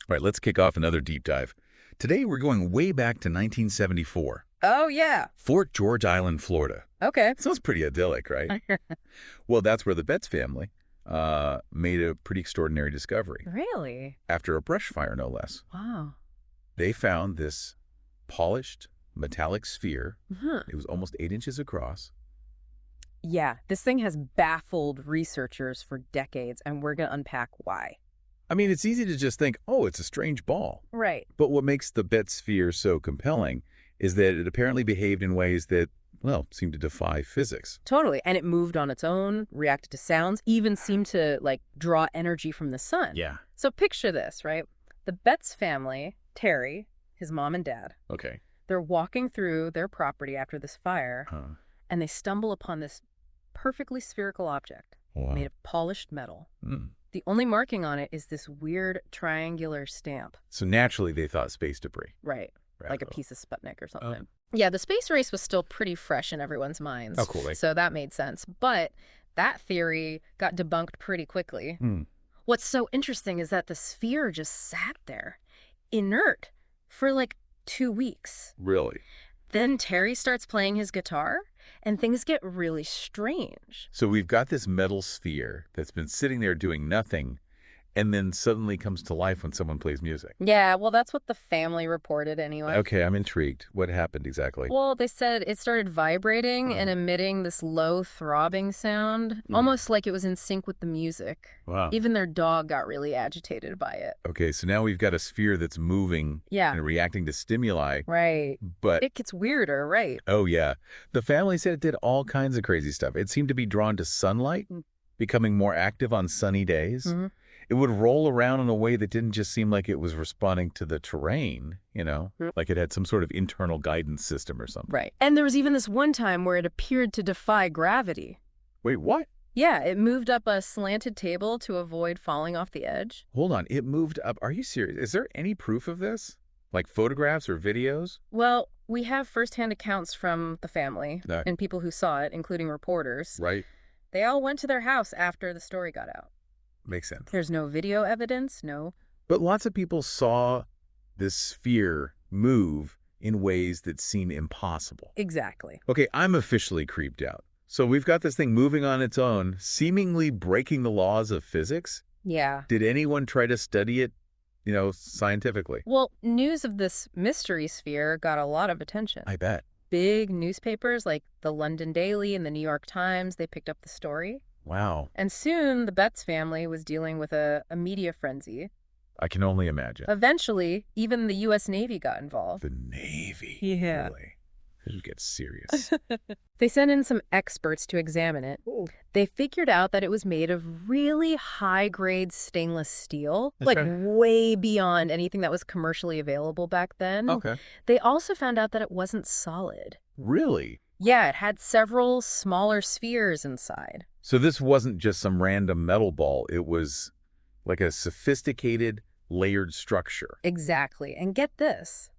All right, let's kick off another deep dive. Today, we're going way back to 1974. Oh, yeah. Fort George Island, Florida. Okay. Sounds pretty idyllic, right? Well, that's where the Betts family made a pretty extraordinary discovery. Really? After a brush fire, no less. Wow. They found this polished metallic sphere. Huh. It was almost 8 inches across. Yeah, this thing has baffled researchers for decades, and we're going to unpack why. I mean, it's easy to just think, oh, it's a strange ball. Right. But what makes the Betts sphere so compelling is that it apparently behaved in ways that, well, seemed to defy physics. Totally. And it moved on its own, reacted to sounds, even seemed to, draw energy from the sun. Yeah. So picture this, right? The Betts family, Terry, his mom and dad, Okay. they're walking through their property after this fire, Huh. and they stumble upon this perfectly spherical object Wow. made of polished metal. Mm. The only marking on it is this weird triangular stamp. So naturally, they thought space debris. Right. Like a Right. piece of Sputnik or something. Yeah, the space race was still pretty fresh in everyone's minds. Oh, cool. So that made sense. But that theory got debunked pretty quickly. Hmm. What's so interesting is that the sphere just sat there, inert, for 2 weeks. Really? Then Terry starts playing his guitar, and things get really strange. So we've got this metal sphere that's been sitting there doing nothing, and then suddenly comes to life when someone plays music. Yeah, well, that's what the family reported anyway. Okay, I'm intrigued. What happened exactly? Well, they said it started vibrating and emitting this low throbbing sound, almost like it was in sync with the music. Wow. Even their dog got really agitated by it. Okay, so now we've got a sphere that's moving Yeah. and reacting to stimuli, Right. but It gets weirder, right? oh yeah, the family said it did all kinds of crazy stuff. It seemed to be drawn to sunlight, becoming more active on sunny days. Mhm. It would roll around in a way that didn't just seem like it was responding to the terrain, like it had some sort of internal guidance system or something. Right. And there was even this one time where it appeared to defy gravity. Wait, what? Yeah, it moved up a slanted table to avoid falling off the edge. Hold on, it moved up. Are you serious? Is there any proof of this? Like photographs or videos? Well, we have firsthand accounts from the family No. and people who saw it, including reporters. Right. They all went to their house after the story got out. Makes sense. There's no video evidence, no. But lots of people saw this sphere move in ways that seem impossible. Exactly. Okay, I'm officially creeped out. So we've got this thing moving on its own, seemingly breaking the laws of physics. Yeah. Did anyone try to study it, scientifically? Well, news of this mystery sphere got a lot of attention. I bet. Big newspapers like the London Daily and the New York Times, they picked up the story. Wow. And soon the Betts family was dealing with a media frenzy. I can only imagine. Eventually, even the U.S. Navy got involved. The Navy. Yeah. Really? This gets serious. They sent in some experts to examine it. They figured out that it was made of really high-grade stainless steel, That's right. way beyond anything that was commercially available back then. Okay. They also found out that it wasn't solid. Really? Yeah, it had several smaller spheres inside. So this wasn't just some random metal ball. It was like a sophisticated, layered structure. Exactly. And get this.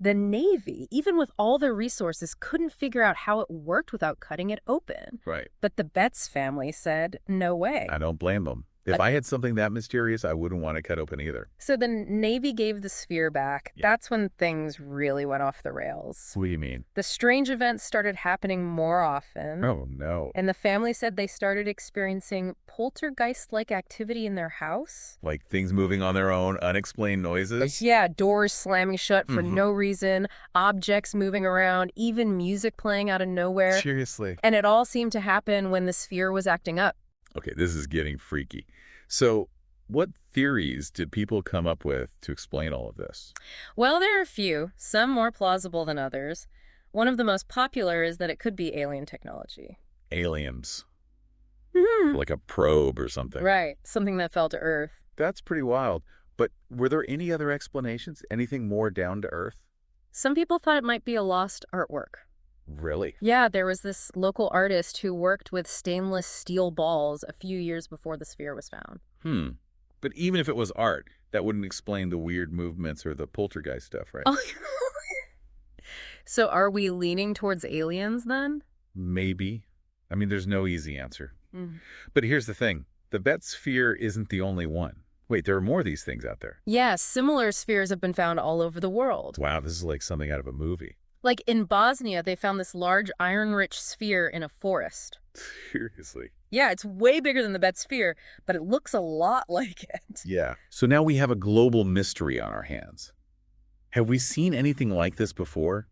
The Navy, even with all their resources, couldn't figure out how it worked without cutting it open. Right. But the Betts family said, no way. I don't blame them. If I had something that mysterious, I wouldn't want to cut open either. So the Navy gave the sphere back. Yeah. That's when things really went off the rails. What do you mean? The strange events started happening more often. Oh, no. And the family said they started experiencing poltergeist-like activity in their house. Like things moving on their own, unexplained noises? Yeah, doors slamming shut for no reason, objects moving around, even music playing out of nowhere. Seriously. And it all seemed to happen when the sphere was acting up. Okay, this is getting freaky. So what theories did people come up with to explain all of this? Well, there are a few, some more plausible than others. One of the most popular is that it could be alien technology. Aliens. Mhm. Like a probe or something. Right, something that fell to Earth. That's pretty wild. But were there any other explanations? Anything more down to earth? Some people thought it might be a lost artwork. Really? Yeah, there was this local artist who worked with stainless steel balls a few years before the sphere was found. But even if it was art, that wouldn't explain the weird movements or the poltergeist stuff, right? Oh. So are we leaning towards aliens then? Maybe. I mean, there's no easy answer. Mm. But here's the thing. The Betts sphere isn't the only one. Wait, there are more of these things out there. Yeah, similar spheres have been found all over the world. Wow, this is like something out of a movie. Like in Bosnia, they found this large iron-rich sphere in a forest. Seriously. Yeah, it's way bigger than the Betz sphere, but it looks a lot like it. Yeah. So now we have a global mystery on our hands. Have we seen anything like this before?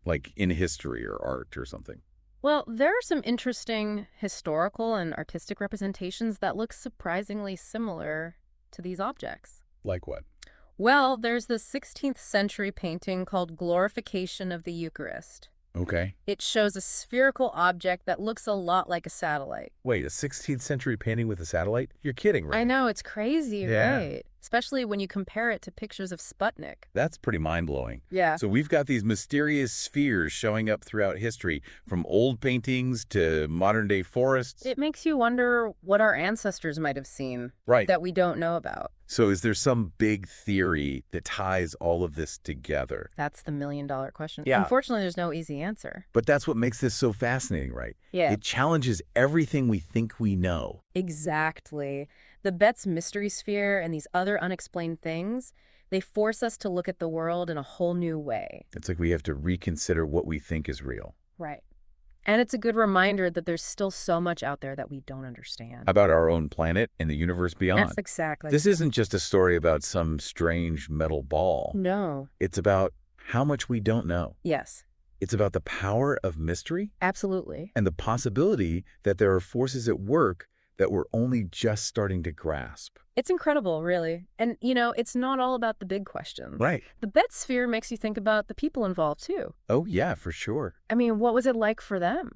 Like in history or art or something? Well, there are some interesting historical and artistic representations that look surprisingly similar to these objects. Like what? Well, there's the 16th century painting called Glorification of the Eucharist. Okay. It shows a spherical object that looks a lot like a satellite. Wait, a 16th century painting with a satellite? You're kidding, right? I know, it's crazy, Yeah. right? Especially when you compare it to pictures of Sputnik. That's pretty mind-blowing. Yeah. So we've got these mysterious spheres showing up throughout history, from old paintings to modern-day forests. It makes you wonder what our ancestors might have seen Right. that we don't know about. So is there some big theory that ties all of this together? That's the million-dollar question. Yeah. Unfortunately, there's no easy answer. But that's what makes this so fascinating, right? Yeah. It challenges everything we think we know. Exactly. The Betz mystery sphere and these other unexplained things, they force us to look at the world in a whole new way. It's like we have to reconsider what we think is real. Right. And it's a good reminder that there's still so much out there that we don't understand. About our own planet and the universe beyond. That's exactly. This isn't just a story about some strange metal ball. No. It's about how much we don't know. Yes, It's about the power of mystery absolutely. and the possibility that there are forces at work that we're only just starting to grasp. It's incredible, really. And, it's not all about the big questions. Right. The Betz sphere makes you think about the people involved, too. Oh, yeah, for sure. I mean, what was it like for them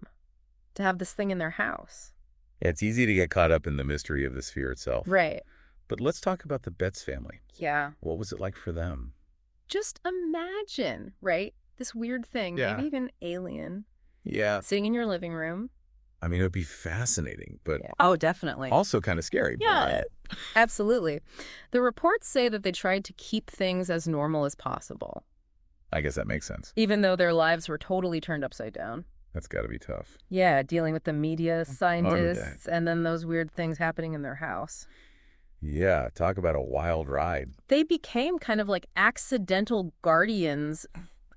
to have this thing in their house? It's easy to get caught up in the mystery of the sphere itself. Right. But let's talk about the Betz family. Yeah. What was it like for them? Just imagine, right? This weird thing, Yeah. maybe even alien, Yeah. sitting in your living room. I mean, it would be fascinating, but Yeah. Oh, definitely. also kind of scary. Yeah, absolutely. The reports say that they tried to keep things as normal as possible, I guess that makes sense. even though their lives were totally turned upside down. That's got to be tough. Yeah, dealing with the media, scientists, and then those weird things happening in their house. Yeah, talk about a wild ride. They became kind of like accidental guardians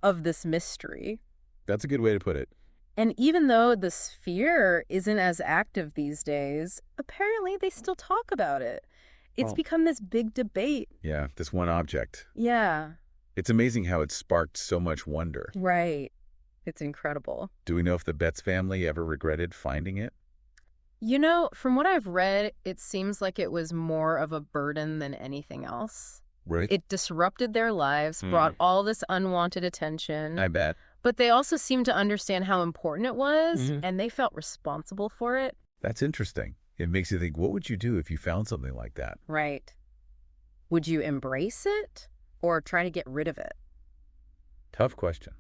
of this mystery. That's a good way to put it. And even though the sphere isn't as active these days, apparently they still talk about it. It's Oh. become this big debate. Yeah, this one object. Yeah, It's amazing how it sparked so much wonder. right. It's incredible. Do we know if the Betz family ever regretted finding it? From what I've read, it seems like it was more of a burden than anything else. Right. It disrupted their lives, brought all this unwanted attention. I bet. But they also seemed to understand how important it was, Mhm. and they felt responsible for it. That's interesting. It makes you think, what would you do if you found something like that? Right. Would you embrace it or try to get rid of it? Tough question.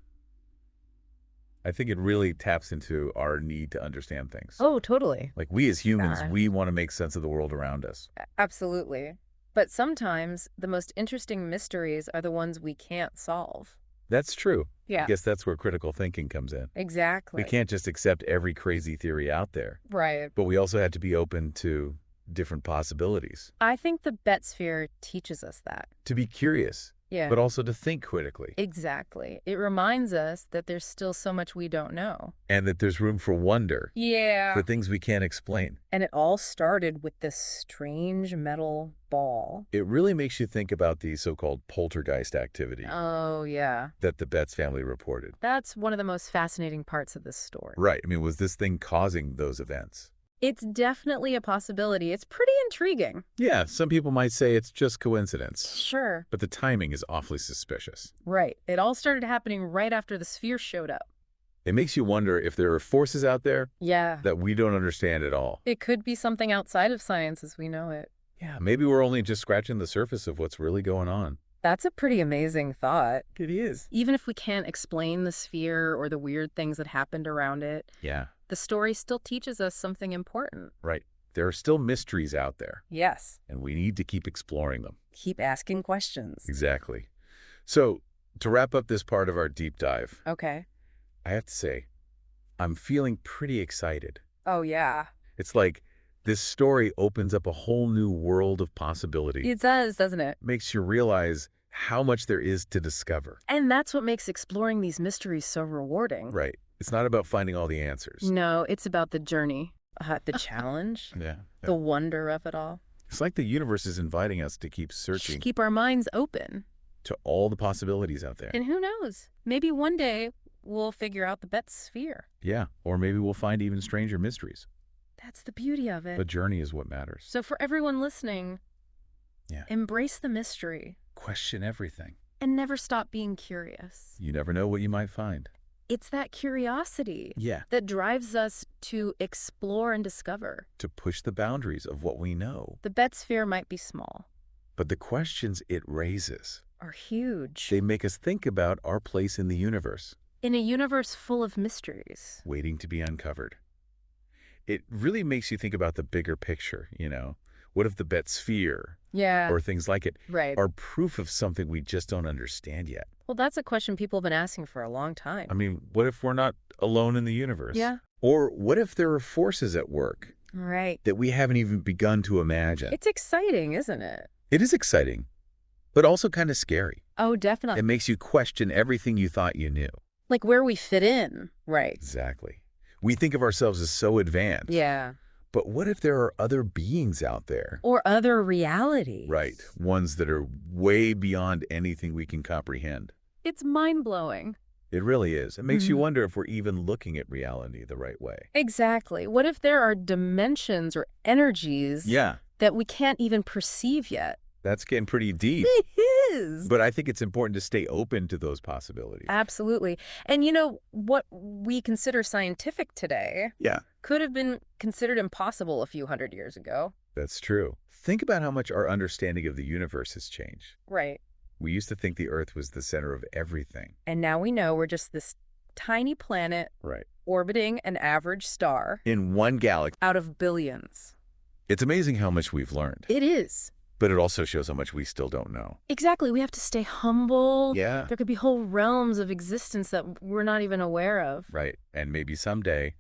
I think it really taps into our need to understand things. Oh, totally. Like we as humans, Yeah. we want to make sense of the world around us. Absolutely. But sometimes the most interesting mysteries are the ones we can't solve. That's true. Yeah. I guess that's where critical thinking comes in. Exactly. We can't just accept every crazy theory out there, Right. but we also have to be open to different possibilities, I think the Betz sphere teaches us that. to be curious, Yeah. but also to think critically, Exactly. It reminds us that there's still so much we don't know. and that there's room for wonder, Yeah. for things we can't explain. And it all started with this strange metal ball. It really makes you think about the so-called poltergeist activity Oh, yeah. that the Betz family reported. That's one of the most fascinating parts of this story. Right. I mean, was this thing causing those events? It's definitely a possibility. It's pretty intriguing. Yeah, some people might say it's just coincidence, Sure. but the timing is awfully suspicious. Right. It all started happening right after the sphere showed up. It makes you wonder if there are forces out there Yeah. that we don't understand at all. It could be something outside of science as we know it. Yeah, maybe we're only just scratching the surface of what's really going on. That's a pretty amazing thought. It is. Even if we can't explain the sphere or the weird things that happened around it, Yeah, the story still teaches us something important. right. There are still mysteries out there, Yes. and we need to keep exploring them. Keep asking questions. Exactly. So, to wrap up this part of our deep dive, Okay. I have to say, I'm feeling pretty excited. Oh, yeah. It's like This story opens up a whole new world of possibility. It does, doesn't it? Makes you realize how much there is to discover. And that's what makes exploring these mysteries so rewarding. Right. It's not about finding all the answers. No, it's about the journey, the challenge, Yeah. the wonder of it all. It's like the universe is inviting us to keep searching Keep our minds open. to all the possibilities out there. And who knows? Maybe one day we'll figure out the Betz sphere. Yeah. Or maybe we'll find even stranger mysteries. That's the beauty of it. The journey is what matters. So for everyone listening, Yeah. embrace the mystery Question everything. and never stop being curious. You never know what you might find. It's that curiosity Yeah. that drives us to explore and discover. To push the boundaries of what we know. The Betz sphere might be small, But the questions it raises, are huge. they make us think about our place in the universe, In a universe full of mysteries. waiting to be uncovered. It really makes you think about the bigger picture, you know? What if the Betz sphere, Yeah, or things like it, right. are proof of something we just don't understand yet? Well, that's a question people have been asking for a long time. I mean, what if we're not alone in the universe? Yeah. Or what if there are forces at work Right. that we haven't even begun to imagine? It's exciting, isn't it? It is exciting, but also kind of scary. Oh, definitely. It makes you question everything you thought you knew. Like where we fit in. Right. Exactly. We think of ourselves as so advanced. Yeah. But what if there are other beings out there? Or other realities. Right. Ones that are way beyond anything we can comprehend. It's mind-blowing. It really is. It makes you Mhm. wonder if we're even looking at reality the right way. Exactly. What if there are dimensions or energies Yeah. that we can't even perceive yet? That's getting pretty deep. It is. But I think it's important to stay open to those possibilities. Absolutely. And you know, what we consider scientific today Yeah, could have been considered impossible a few hundred years ago. that's true. Think about how much our understanding of the universe has changed. Right. We used to think the Earth was the center of everything. And now we know we're just this tiny planet Right. orbiting an average star In one galaxy. out of billions. It's amazing how much we've learned, It is. but it also shows how much we still don't know. Exactly. We have to stay humble. Yeah. There could be whole realms of existence that we're not even aware of. Right. And maybe someday,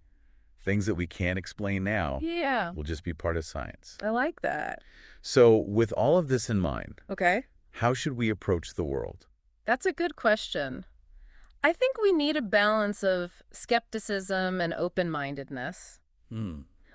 things that we can't explain now Yeah. will just be part of science. I like that. So with all of this in mind, Okay. how should we approach the world? That's a good question. I think we need a balance of skepticism and open-mindedness.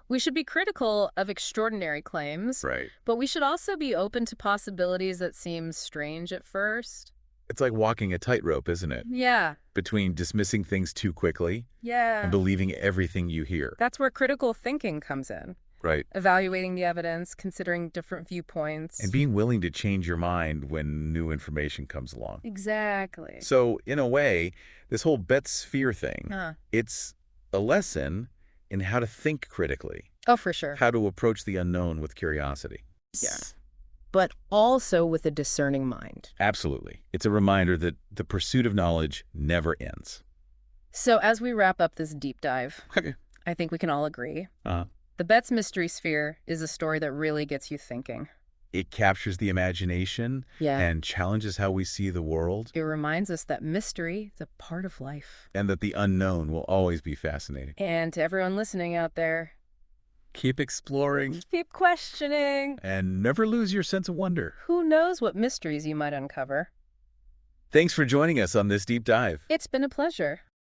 We should be critical of extraordinary claims, Right. but we should also be open to possibilities that seem strange at first. It's like walking a tightrope, isn't it? Yeah. Between dismissing things too quickly Yeah. and believing everything you hear. That's where critical thinking comes in. Right. Evaluating the evidence, considering different viewpoints. And being willing to change your mind when new information comes along. Exactly. So, in a way, this whole Betz sphere thing, Huh. it's a lesson in how to think critically, Oh, for sure. how to approach the unknown with curiosity. Yeah. But also with a discerning mind. Absolutely. It's a reminder that the pursuit of knowledge never ends. So as we wrap up this deep dive, Okay. I think we can all agree. Uh-huh. The Betz Mystery Sphere is a story that really gets you thinking. It captures the imagination Yeah. and challenges how we see the world, It reminds us that mystery is a part of life. and that the unknown will always be fascinating. And to everyone listening out there, Keep exploring keep questioning. and never lose your sense of wonder. Who knows what mysteries you might uncover? Thanks for joining us on this deep dive. It's been a pleasure.